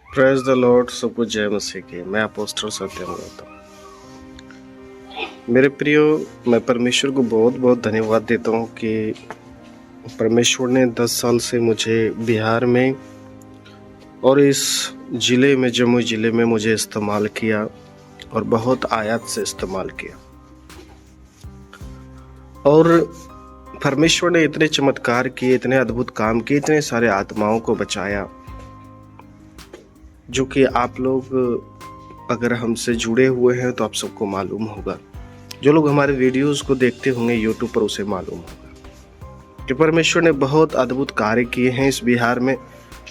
Praise the Lord. सबको जय मसीह की। मैं अपोस्टल सत्यम गौतम। मेरे प्रियो, मैं परमेश्वर को बहुत बहुत धन्यवाद देता हूँ कि परमेश्वर ने 10 साल से मुझे बिहार में और इस ज़िले में, जमुई ज़िले में मुझे इस्तेमाल किया और बहुत आयत से इस्तेमाल किया। और परमेश्वर ने इतने चमत्कार किए, इतने अद्भुत काम किए, इतने सारे आत्माओं को बचाया, जो कि आप लोग अगर हमसे जुड़े हुए हैं तो आप सबको मालूम होगा। जो लोग हमारे वीडियोस को देखते होंगे यूट्यूब पर, उसे मालूम होगा कि परमेश्वर ने बहुत अद्भुत कार्य किए हैं इस बिहार में,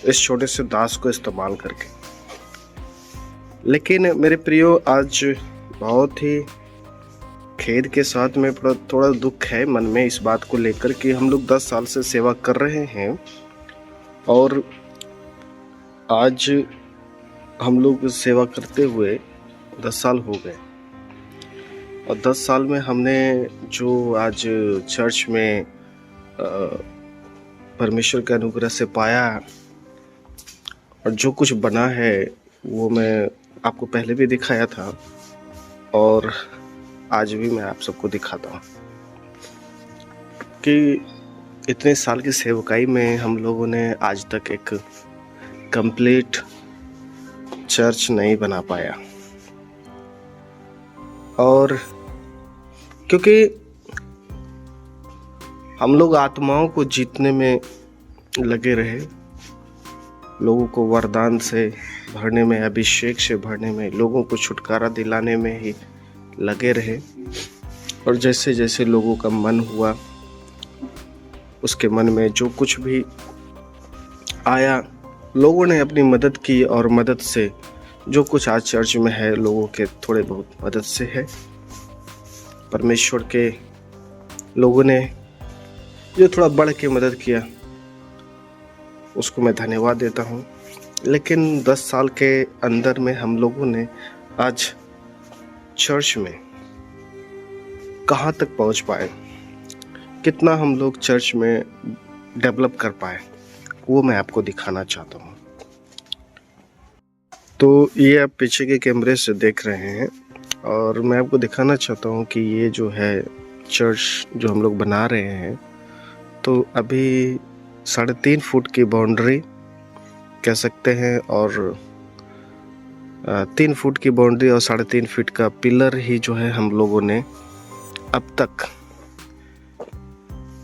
इस छोटे से दास को इस्तेमाल करके। लेकिन मेरे प्रियो, आज बहुत ही खेद के साथ में थोड़ा दुख है मन में इस बात को लेकर कि हम लोग 10 साल से सेवा कर रहे हैं और आज हम लोग सेवा करते हुए 10 साल हो गए। और 10 साल में हमने जो आज चर्च में परमेश्वर के अनुग्रह से पाया और जो कुछ बना है, वो मैं आपको पहले भी दिखाया था और आज भी मैं आप सबको दिखाता हूँ कि इतने साल की सेवकाई में हम लोगों ने आज तक एक कंप्लीट चर्च नहीं बना पाया। और क्योंकि हम लोग आत्माओं को जीतने में लगे रहे, लोगों को वरदान से भरने में, अभिषेक से भरने में, लोगों को छुटकारा दिलाने में ही लगे रहे। और जैसे जैसे लोगों का मन हुआ, उसके मन में जो कुछ भी आया, लोगों ने अपनी मदद की और मदद से जो कुछ आज चर्च में है, लोगों के थोड़े बहुत मदद से है। परमेश्वर के लोगों ने जो थोड़ा बढ़ के मदद किया, उसको मैं धन्यवाद देता हूँ। लेकिन 10 साल के अंदर में हम लोगों ने आज चर्च में कहाँ तक पहुँच पाए, कितना हम लोग चर्च में डेवलप कर पाए, वो मैं आपको दिखाना चाहता हूँ। तो ये आप पीछे के कैमरे से देख रहे हैं और मैं आपको दिखाना चाहता हूँ कि ये जो है चर्च जो हम लोग बना रहे हैं, तो अभी 3.5 फुट की बाउंड्री कह सकते हैं और 3 फुट की बाउंड्री और 3.5 फीट का पिलर ही जो है हम लोगों ने अब तक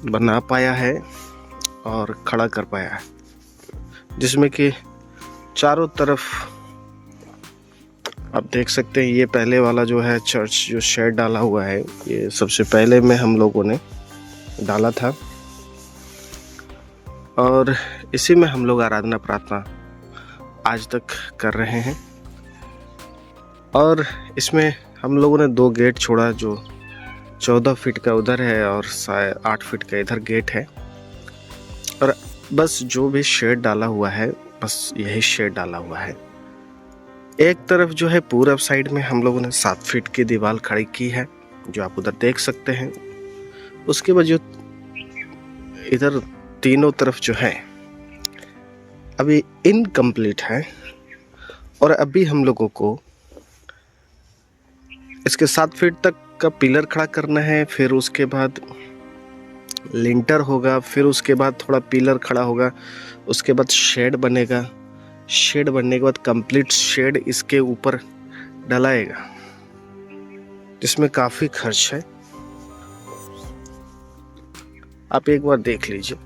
बना पाया है और खड़ा कर पाया है, जिसमें कि चारों तरफ आप देख सकते हैं। ये पहले वाला जो है चर्च जो शेड डाला हुआ है, ये सबसे पहले में हम लोगों ने डाला था और इसी में हम लोग आराधना प्रार्थना आज तक कर रहे हैं। और इसमें हम लोगों ने 2 गेट छोड़ा, जो 14 फीट का उधर है और 8 फीट का इधर गेट है। और बस जो भी शेड डाला हुआ है, बस यही शेड डाला हुआ है। एक तरफ जो है पूरब साइड में हम लोगों ने 7 फीट की दीवार खड़ी की है, जो आप उधर देख सकते हैं। उसके बाद जो इधर तीनों तरफ जो है अभी इनकम्प्लीट है और अभी हम लोगों को इसके 7 फीट तक का पिलर खड़ा करना है, फिर उसके बाद लिंटर होगा, फिर उसके बाद थोड़ा पिलर खड़ा होगा, उसके बाद शेड बनेगा। शेड बनने के बाद कंप्लीट शेड इसके ऊपर डलाएगा, जिसमें काफी खर्च है। आप एक बार देख लीजिए।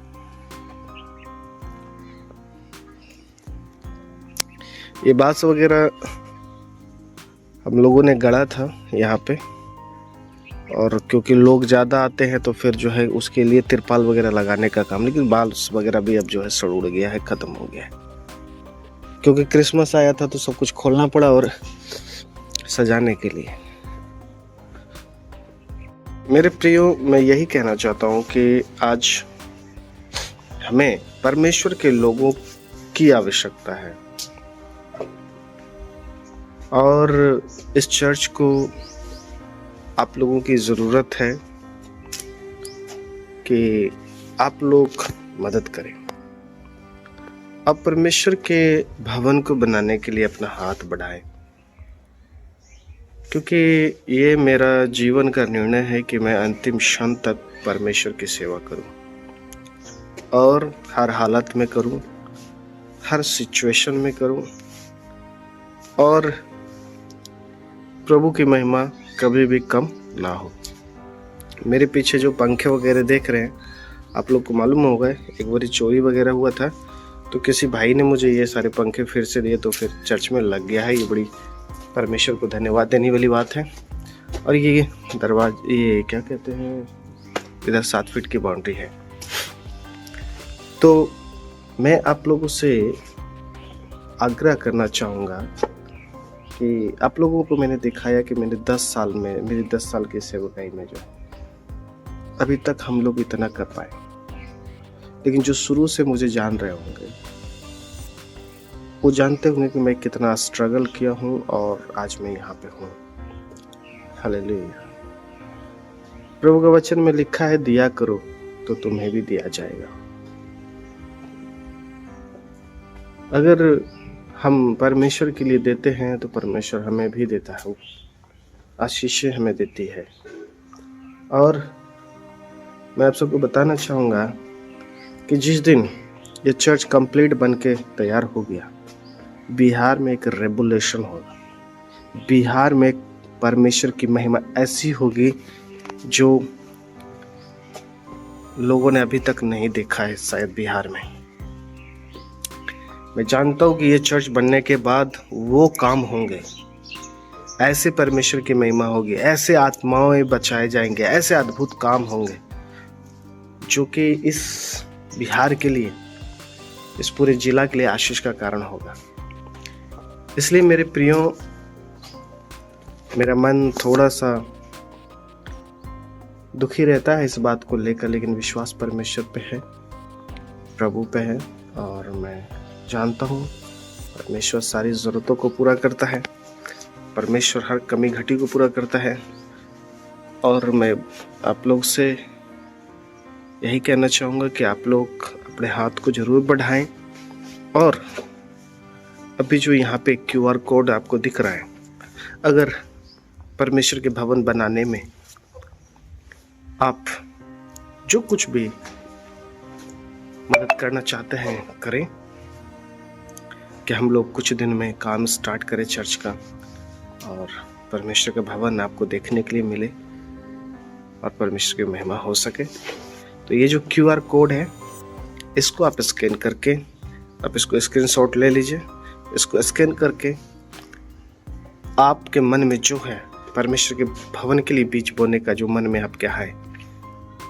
ये बांस वगैरह हम लोगों ने गढ़ा था यहाँ पे, और क्योंकि लोग ज़्यादा आते हैं तो फिर जो है उसके लिए तिरपाल वगैरह लगाने का काम। लेकिन बांस वगैरह भी अब जो है सड़ उड़ गया है, ख़त्म हो गया है, क्योंकि क्रिसमस आया था तो सब कुछ खोलना पड़ा और सजाने के लिए। मेरे प्रियो, मैं यही कहना चाहता हूँ कि आज हमें परमेश्वर के लोगों की आवश्यकता है और इस चर्च को आप लोगों की ज़रूरत है कि आप लोग मदद करें। आप परमेश्वर के भवन को बनाने के लिए अपना हाथ बढ़ाएं, क्योंकि ये मेरा जीवन का निर्णय है कि मैं अंतिम क्षण तक परमेश्वर की सेवा करूं और हर हालत में करूं, हर सिचुएशन में करूं और प्रभु की महिमा कभी भी कम ना हो। मेरे पीछे जो पंखे वगैरह देख रहे हैं, आप लोग को मालूम होगा एक बार चोरी वगैरह हुआ था तो किसी भाई ने मुझे ये सारे पंखे फिर से दिए तो फिर चर्च में लग गया है। ये बड़ी परमेश्वर को धन्यवाद देने वाली बात है। और ये दरवाजे, ये क्या कहते हैं, इधर 7 फीट की बाउंड्री है। तो मैं आप लोगों से आग्रह करना चाहूँगा कि आप लोगों को मैंने दिखाया कि मैंने 10 साल में, मेरी 10 साल की सेवकाई में जो अभी तक हम लोग इतना कर पाए, लेकिन जो शुरू से मुझे जान रहे होंगे वो जानते होंगे कि मैं कितना स्ट्रगल किया हूँ और आज मैं यहाँ पे हूँ। हालेलुया। प्रभु का वचन में लिखा है, दिया करो तो तुम्हें भी दिया जाएगा। अगर हम परमेश्वर के लिए देते हैं तो परमेश्वर हमें भी देता है, आशीषें हमें देती है। और मैं आप सबको बताना चाहूँगा कि जिस दिन ये चर्च कंप्लीट बन के तैयार हो गया, बिहार में एक रेवोल्यूशन होगा। बिहार में एक परमेश्वर की महिमा ऐसी होगी जो लोगों ने अभी तक नहीं देखा है शायद बिहार में। मैं जानता हूँ कि ये चर्च बनने के बाद वो काम होंगे, ऐसे परमेश्वर की महिमा होगी, ऐसे आत्माएं बचाए जाएंगे, ऐसे अद्भुत काम होंगे जो कि इस बिहार के लिए, इस पूरे जिला के लिए आशीष का कारण होगा। इसलिए मेरे प्रियो, मेरा मन थोड़ा सा दुखी रहता है इस बात को लेकर, लेकिन विश्वास परमेश्वर पे है, प्रभु पे है। और मैं जानता हूँ परमेश्वर सारी ज़रूरतों को पूरा करता है, परमेश्वर हर कमी घटी को पूरा करता है। और मैं आप लोग से यही कहना चाहूँगा कि आप लोग अपने हाथ को जरूर बढ़ाएं। और अभी जो यहाँ पे QR कोड आपको दिख रहा है, अगर परमेश्वर के भवन बनाने में आप जो कुछ भी मदद करना चाहते हैं करें, कि हम लोग कुछ दिन में काम स्टार्ट करें चर्च का और परमेश्वर का भवन आपको देखने के लिए मिले और परमेश्वर की महिमा हो सके। तो ये जो QR कोड है, इसको आप स्कैन करके, आप इसको स्क्रीनशॉट ले लीजिए। इसको स्कैन करके आपके मन में जो है परमेश्वर के भवन के लिए बीज बोने का जो मन में आपके है,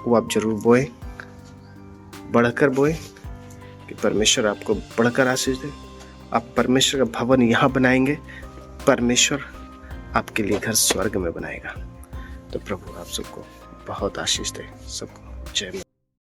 वो आप जरूर बोए, बढ़कर बोए, कि परमेश्वर आपको बढ़कर आशीष दे। आप परमेश्वर का भवन यहाँ बनाएंगे, परमेश्वर आपके लिए घर स्वर्ग में बनाएगा। तो प्रभु आप सबको बहुत आशीष दे। सबको जय।